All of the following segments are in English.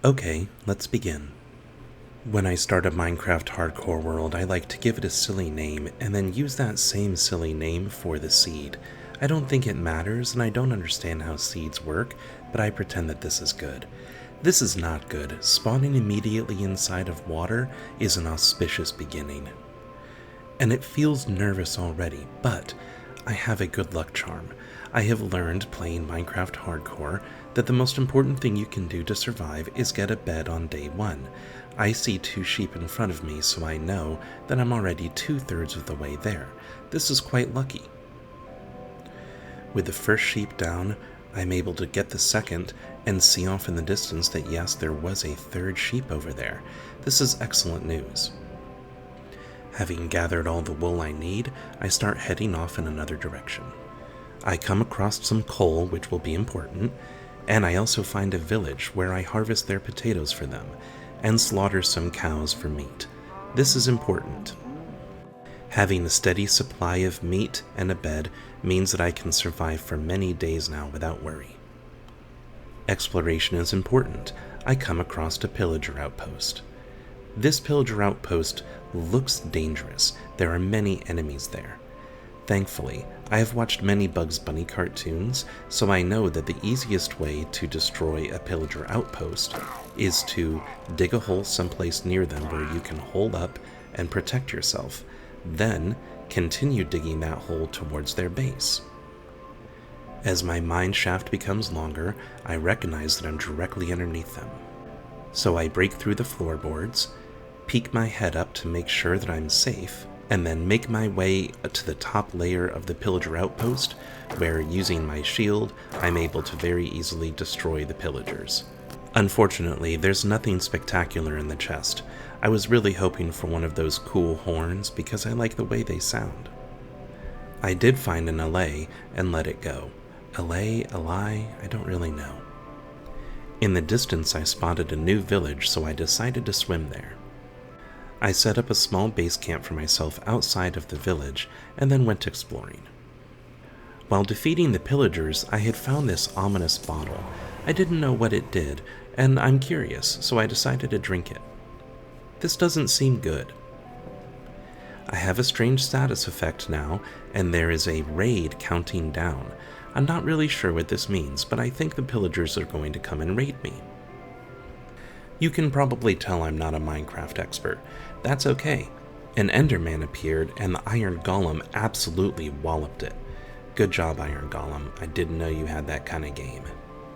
Okay, let's begin. When I start a Minecraft hardcore world, I like to give it a silly name and then use that same silly name for the seed. I don't think it matters and I don't understand how seeds work, but I pretend that this is good. This is not good. Spawning immediately inside of water is an auspicious beginning. And it feels nervous already, but I have a good luck charm. I have learned playing Minecraft hardcore that the most important thing you can do to survive is get a bed on day 1. I see 2 sheep in front of me, so I know that I'm already 2/3 of the way there. This is quite lucky. With the first sheep down, I'm able to get the second and see off in the distance that yes, there was a 3rd sheep over there. This is excellent news. Having gathered all the wool I need, I start heading off in another direction. I come across some coal, which will be important, and I also find a village where I harvest their potatoes for them, and slaughter some cows for meat. This is important. Having a steady supply of meat and a bed means that I can survive for many days now without worry. Exploration is important. I come across a pillager outpost. This pillager outpost looks dangerous. There are many enemies there. Thankfully, I have watched many Bugs Bunny cartoons, so I know that the easiest way to destroy a pillager outpost is to dig a hole someplace near them where you can hole up and protect yourself, then continue digging that hole towards their base. As my mine shaft becomes longer, I recognize that I'm directly underneath them. So I break through the floorboards, peek my head up to make sure that I'm safe, and then make my way to the top layer of the pillager outpost, where using my shield, I'm able to very easily destroy the pillagers. Unfortunately, there's nothing spectacular in the chest. I was really hoping for one of those cool horns because I like the way they sound. I did find an allay and let it go. Allay, I don't really know. In the distance, I spotted a new village, so I decided to swim there. I set up a small base camp for myself outside of the village and then went exploring. While defeating the pillagers, I had found this ominous bottle. I didn't know what it did, and I'm curious, so I decided to drink it. This doesn't seem good. I have a strange status effect now, and there is a raid counting down. I'm not really sure what this means, but I think the pillagers are going to come and raid me. You can probably tell I'm not a Minecraft expert. That's okay. An Enderman appeared, and the Iron Golem absolutely walloped it. Good job, Iron Golem. I didn't know you had that kind of game.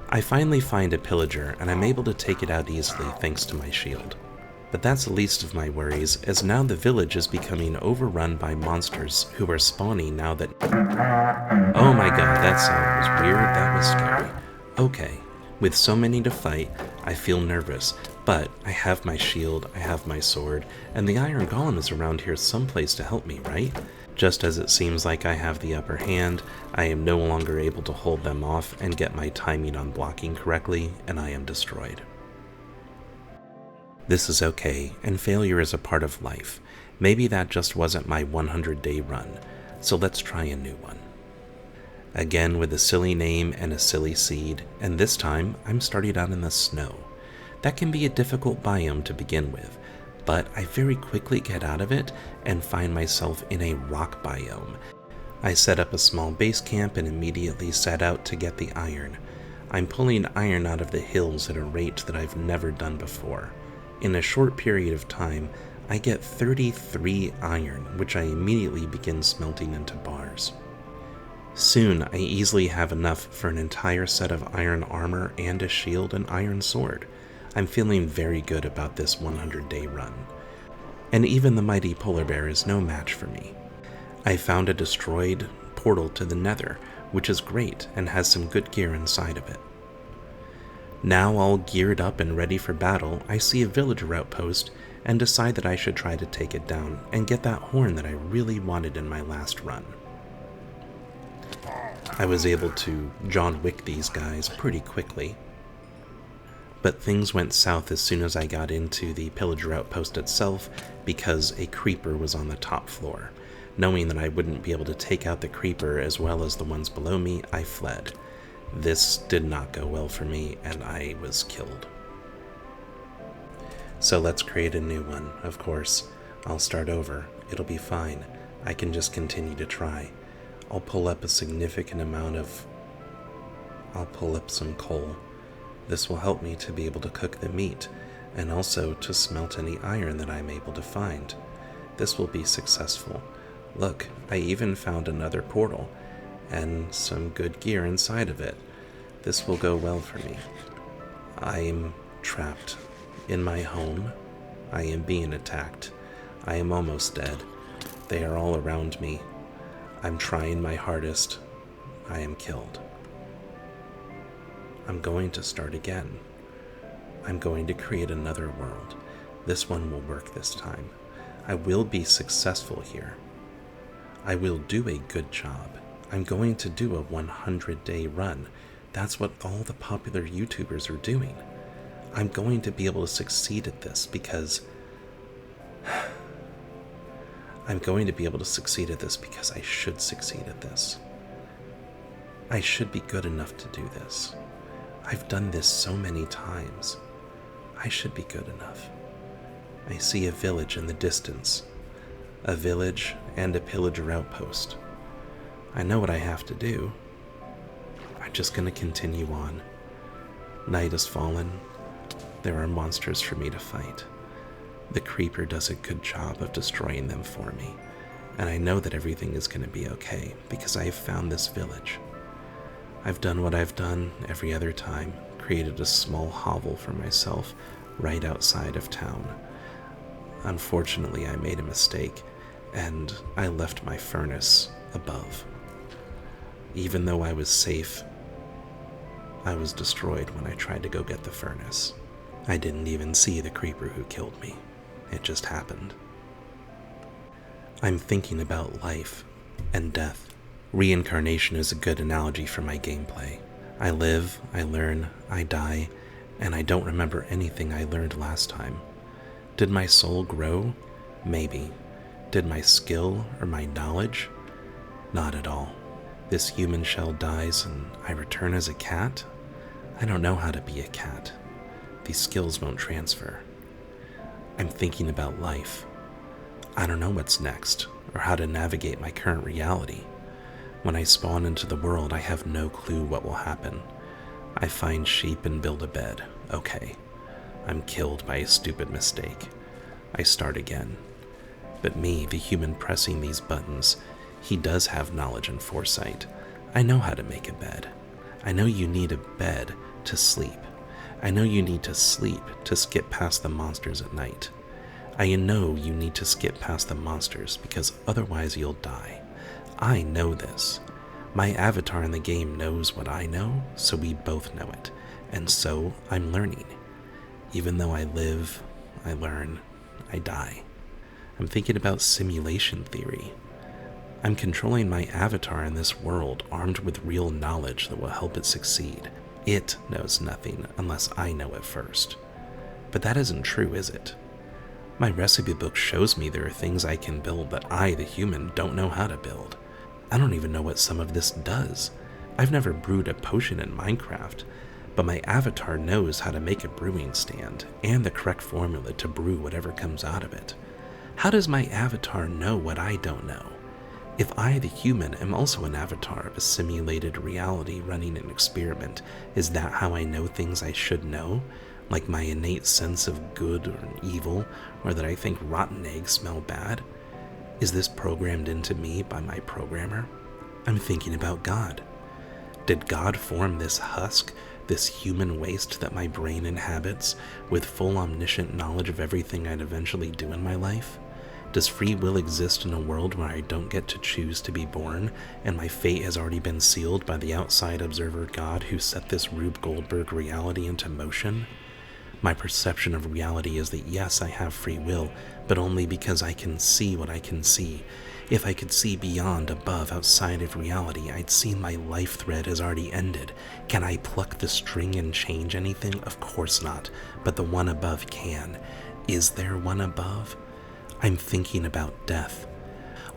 I finally find a pillager, and I'm able to take it out easily thanks to my shield. But that's the least of my worries, as now the village is becoming overrun by monsters who are spawning now that— Oh my god, that sound was weird, that was scary. Okay, with so many to fight, I feel nervous, but I have my shield, I have my sword, and the Iron Golem is around here someplace to help me, right? Just as it seems like I have the upper hand, I am no longer able to hold them off and get my timing on blocking correctly, and I am destroyed. This is okay, and failure is a part of life. Maybe that just wasn't my 100-day run, so let's try a new one. Again with a silly name and a silly seed, and this time I'm starting out in the snow. That can be a difficult biome to begin with, but I very quickly get out of it and find myself in a rock biome. I set up a small base camp and immediately set out to get the iron. I'm pulling iron out of the hills at a rate that I've never done before. In a short period of time, I get 33 iron, which I immediately begin smelting into bars. Soon, I easily have enough for an entire set of iron armor and a shield and iron sword. I'm feeling very good about this 100-day run. And even the mighty polar bear is no match for me. I found a destroyed portal to the Nether, which is great and has some good gear inside of it. Now all geared up and ready for battle, I see a villager outpost and decide that I should try to take it down and get that horn that I really wanted in my last run. I was able to John Wick these guys pretty quickly, but things went south as soon as I got into the pillager outpost itself because a creeper was on the top floor. Knowing that I wouldn't be able to take out the creeper as well as the ones below me, I fled. This did not go well for me, and I was killed. So let's create a new one. Of course, I'll start over. It'll be fine. I can just continue to try. I'll pull up some coal. This will help me to be able to cook the meat, and also to smelt any iron that I'm able to find. This will be successful. Look, I even found another portal, and some good gear inside of it. This will go well for me. I'm trapped in my home. I am being attacked. I am almost dead. They are all around me. I'm trying my hardest. I am killed. I'm going to start again. I'm going to create another world. This one will work this time. I will be successful here. I will do a good job. I'm going to do a 100-day run. That's what all the popular YouTubers are doing. I'm going to be able to succeed at this because I should succeed at this. I should be good enough to do this. I've done this so many times. I should be good enough. I see a village in the distance. A village and a pillager outpost. I know what I have to do. I'm just going to continue on. Night has fallen. There are monsters for me to fight. The creeper does a good job of destroying them for me, and I know that everything is going to be okay because I have found this village. I've done what I've done every other time, created a small hovel for myself right outside of town. Unfortunately, I made a mistake, and I left my furnace above. Even though I was safe, I was destroyed when I tried to go get the furnace. I didn't even see the creeper who killed me. It just happened. I'm thinking about life and death. Reincarnation is a good analogy for my gameplay. I live, I learn, I die, and I don't remember anything I learned last time. Did my soul grow? Maybe. Did my skill or my knowledge? Not at all. This human shell dies and I return as a cat? I don't know how to be a cat. These skills won't transfer. I'm thinking about life. I don't know what's next or how to navigate my current reality. When I spawn into the world, I have no clue what will happen. I find sheep and build a bed. Okay. I'm killed by a stupid mistake. I start again. But me, the human pressing these buttons, he does have knowledge and foresight. I know how to make a bed. I know you need a bed to sleep. I know you need to sleep to skip past the monsters at night. I know you need to skip past the monsters because otherwise you'll die. I know this. My avatar in the game knows what I know, so we both know it. And so I'm learning. Even though I live, I learn, I die. I'm thinking about simulation theory. I'm controlling my avatar in this world armed with real knowledge that will help it succeed. It knows nothing unless I know it first. But that isn't true, is it? My recipe book shows me there are things I can build that I, the human, don't know how to build. I don't even know what some of this does. I've never brewed a potion in Minecraft, but my avatar knows how to make a brewing stand and the correct formula to brew whatever comes out of it. How does my avatar know what I don't know? If I, the human, am also an avatar of a simulated reality running an experiment, is that how I know things I should know? Like my innate sense of good or evil, or that I think rotten eggs smell bad? Is this programmed into me by my programmer? I'm thinking about God. Did God form this husk, this human waste that my brain inhabits, with full omniscient knowledge of everything I'd eventually do in my life? Does free will exist in a world where I don't get to choose to be born, and my fate has already been sealed by the outside observer God who set this Rube Goldberg reality into motion? My perception of reality is that yes, I have free will, but only because I can see what I can see. If I could see beyond, above, outside of reality, I'd see my life thread has already ended. Can I pluck the string and change anything? Of course not, but the one above can. Is there one above? I'm thinking about death.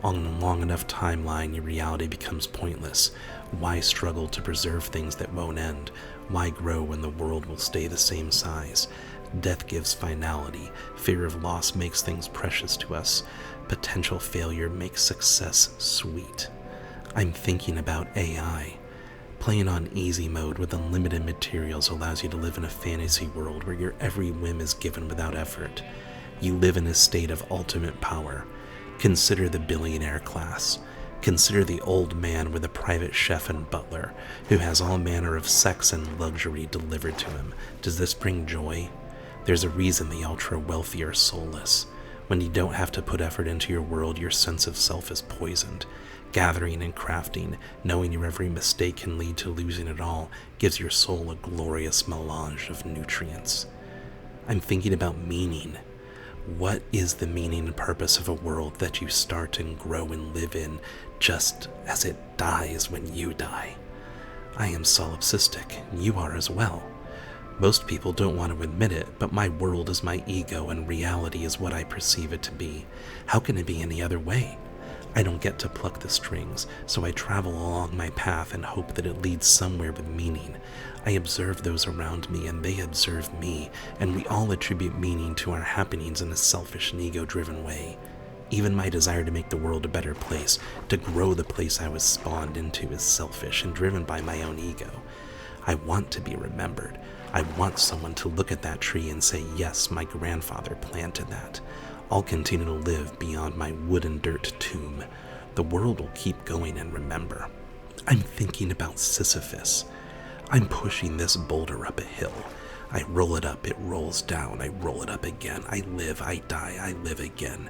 On a long enough timeline, your reality becomes pointless. Why struggle to preserve things that won't end? Why grow when the world will stay the same size? Death gives finality. Fear of loss makes things precious to us. Potential failure makes success sweet. I'm thinking about AI. Playing on easy mode with unlimited materials allows you to live in a fantasy world where your every whim is given without effort. You live in a state of ultimate power. Consider the billionaire class. Consider the old man with a private chef and butler, who has all manner of sex and luxury delivered to him. Does this bring joy? There's a reason the ultra-wealthy are soulless. When you don't have to put effort into your world, your sense of self is poisoned. Gathering and crafting, knowing your every mistake can lead to losing it all, gives your soul a glorious melange of nutrients. I'm thinking about meaning. What is the meaning and purpose of a world that you start and grow and live in just as it dies when you die? I am solipsistic, and you are as well. Most people don't want to admit it, but my world is my ego and reality is what I perceive it to be. How can it be any other way? I don't get to pluck the strings, so I travel along my path and hope that it leads somewhere with meaning. I observe those around me and they observe me, and we all attribute meaning to our happenings in a selfish and ego-driven way. Even my desire to make the world a better place, to grow the place I was spawned into, is selfish and driven by my own ego. I want to be remembered. I want someone to look at that tree and say, yes, my grandfather planted that. I'll continue to live beyond my wood and dirt tomb. The world will keep going and remember. I'm thinking about Sisyphus. I'm pushing this boulder up a hill. I roll it up, it rolls down, I roll it up again. I live, I die, I live again.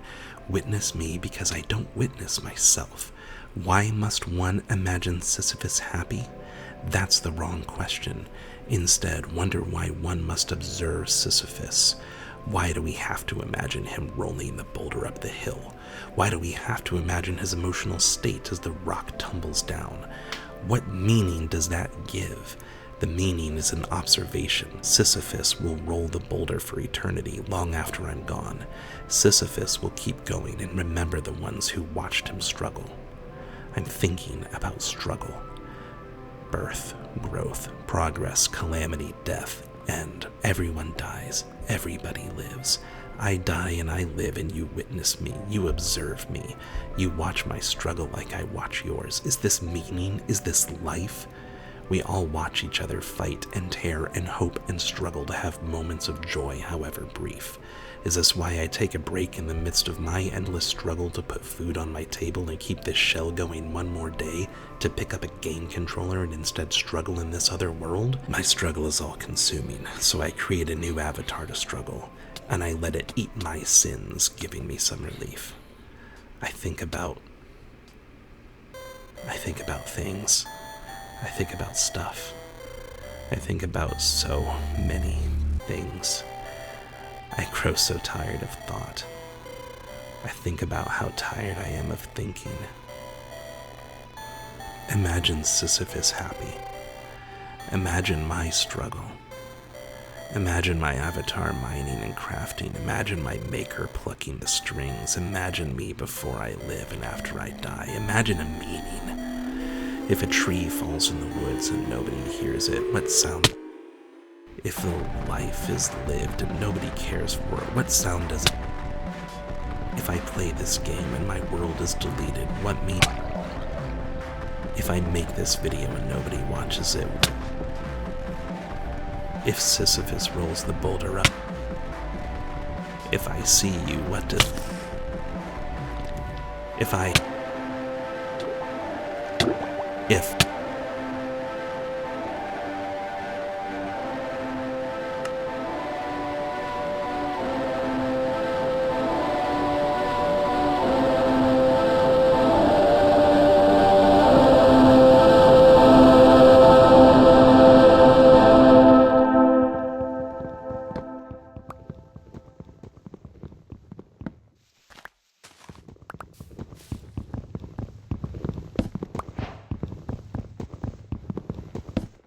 Witness me because I don't witness myself. Why must one imagine Sisyphus happy? That's the wrong question. Instead, wonder why one must observe Sisyphus. Why do we have to imagine him rolling the boulder up the hill? Why do we have to imagine his emotional state as the rock tumbles down? What meaning does that give? The meaning is an observation. Sisyphus will roll the boulder for eternity, long after I'm gone. Sisyphus will keep going and remember the ones who watched him struggle. I'm thinking about struggle. Birth, growth, progress, calamity, death, end. Everyone dies. Everybody lives. I die and I live and you witness me. You observe me. You watch my struggle like I watch yours. Is this meaning? Is this life? We all watch each other fight and tear and hope and struggle to have moments of joy, however brief. Is this why I take a break in the midst of my endless struggle to put food on my table and keep this shell going one more day, to pick up a game controller and instead struggle in this other world? My struggle is all-consuming, so I create a new avatar to struggle, and I let it eat my sins, giving me some relief. I think about things. I think about stuff. I think about so many things. I grow so tired of thought. I think about how tired I am of thinking. Imagine Sisyphus happy. Imagine my struggle. Imagine my avatar mining and crafting. Imagine my maker plucking the strings. Imagine me before I live and after I die. Imagine a meaning. If a tree falls in the woods and nobody hears it, what sound? If the life is lived and nobody cares for it, what sound does it? If I play this game and my world is deleted, what meaning? If I make this video and nobody watches it, if Sisyphus rolls the boulder up, if I see you, what does? If